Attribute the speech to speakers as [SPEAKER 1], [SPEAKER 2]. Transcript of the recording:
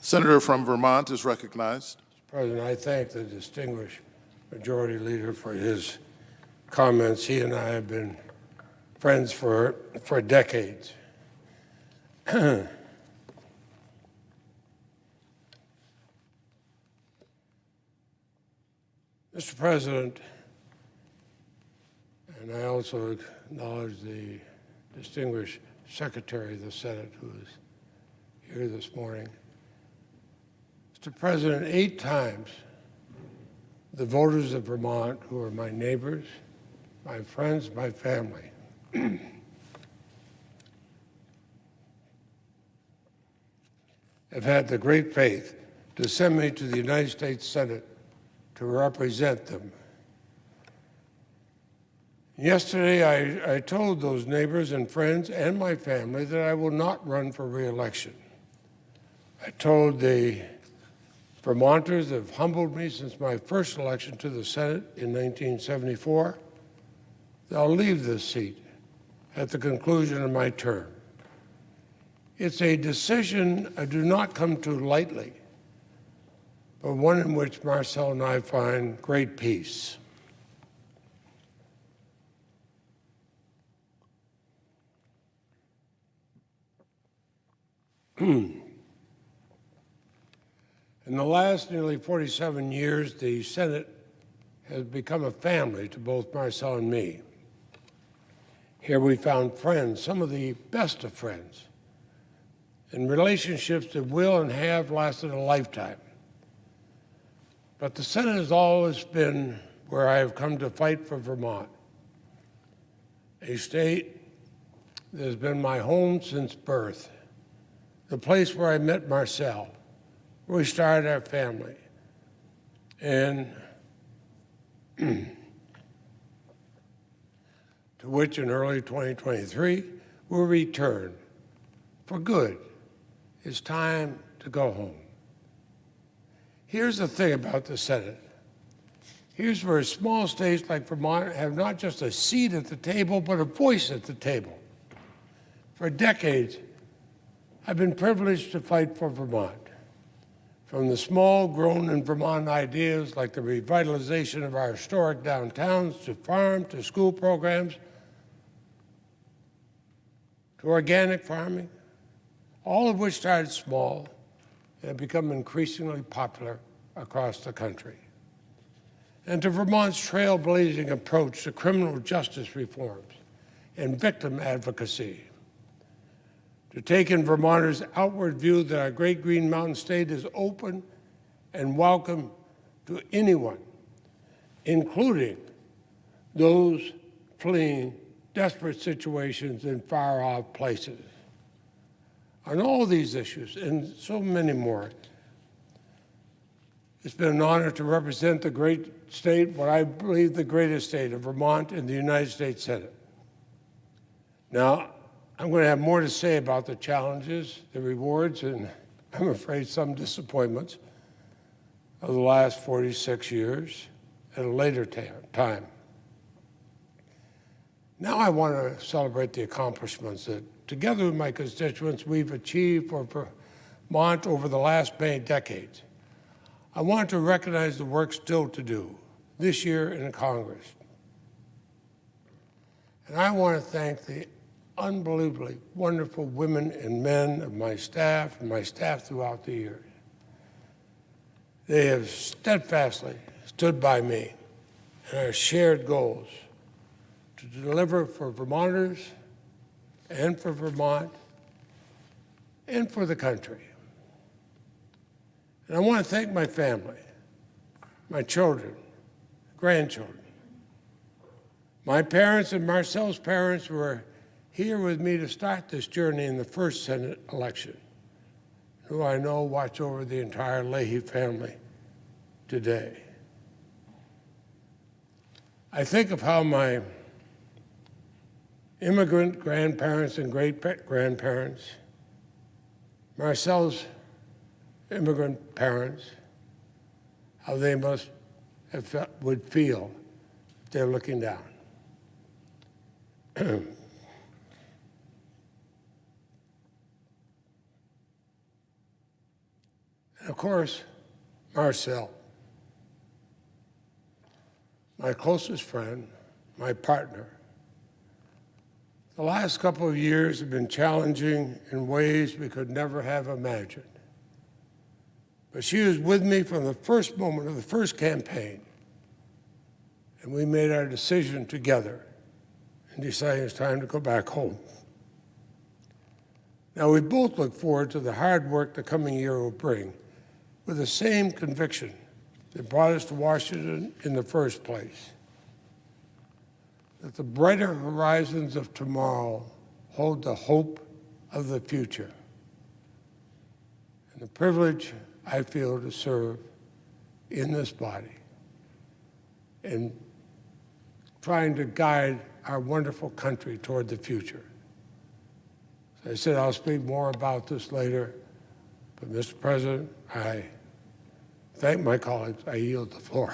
[SPEAKER 1] Senator from Vermont is recognized.
[SPEAKER 2] Mr. President, I thank the distinguished Majority Leader for his comments. He and I have been friends for decades. Mr. President, and I also acknowledge the distinguished Secretary of the Senate who is here this morning. Mr. President, 8 times the voters of Vermont, who are my neighbors, my friends, my family, have had the great faith to send me to the United States Senate to represent them. Yesterday, I told those neighbors and friends and my family that I will not run for re-election. I told the Vermonters that have humbled me since my first election to the Senate in 1974 that I'll leave this seat at the conclusion of my term. It's a decision I do not come to lightly, but one in which Marcel and I find great peace. In the last nearly 47 years, the Senate has become a family to both Marcel and me. Here we found friends, some of the best of friends, and relationships that will and have lasted a lifetime. But the Senate has always been where I have come to fight for Vermont, a state that has been my home since birth, the place where I met Marcel, where we started our family, and to which in early 2023 we'll return for good. It's time to go home. Here's the thing about the Senate. Here's where small states like Vermont have not just a seat at the table, but a voice at the table. For decades, I've been privileged to fight for Vermont. From the small, grown-in-Vermont ideas like the revitalization of our historic downtowns, to farm, to school programs, to organic farming, all of which started small and have become increasingly popular across the country. And to Vermont's trailblazing approach to criminal justice reforms and victim advocacy, to take in Vermonters' outward view that our great Green Mountain State is open and welcome to anyone, including those fleeing desperate situations in far-off places. On all these issues and so many more, it's been an honor to represent the great state, what I believe the greatest state of Vermont in the United States Senate. Now, I'm going to have more to say about the challenges, the rewards, and I'm afraid some disappointments of the last 46 years at a later time. Now I want to celebrate the accomplishments that, together with my constituents, we've achieved for Vermont over the last many decades. I want to recognize the work still to do this year in Congress. And I want to thank the unbelievably wonderful women and men of my staff and my staff throughout the years. They have steadfastly stood by me and our shared goals to deliver for Vermonters and for Vermont and for the country. And I want to thank my family, my children, grandchildren. My parents and Marcel's parents were here with me to start this journey in the first Senate election, who I know watch over the entire Leahy family today. I think of how my immigrant grandparents and great-grandparents, Marcel's immigrant parents, how they must have would feel if they're looking down. And of course, Marcel, my closest friend, my partner. The last couple of years have been challenging in ways we could never have imagined. But she was with me from the first moment of the first campaign, and we made our decision together and decided it's time to go back home. Now, we both look forward to the hard work the coming year will bring with the same conviction that brought us to Washington in the first place, that the brighter horizons of tomorrow hold the hope of the future, and the privilege I feel to serve in this body and trying to guide our wonderful country toward the future. As I said, I'll speak more about this later, but Mr. President, I thank my colleagues. I yield the floor.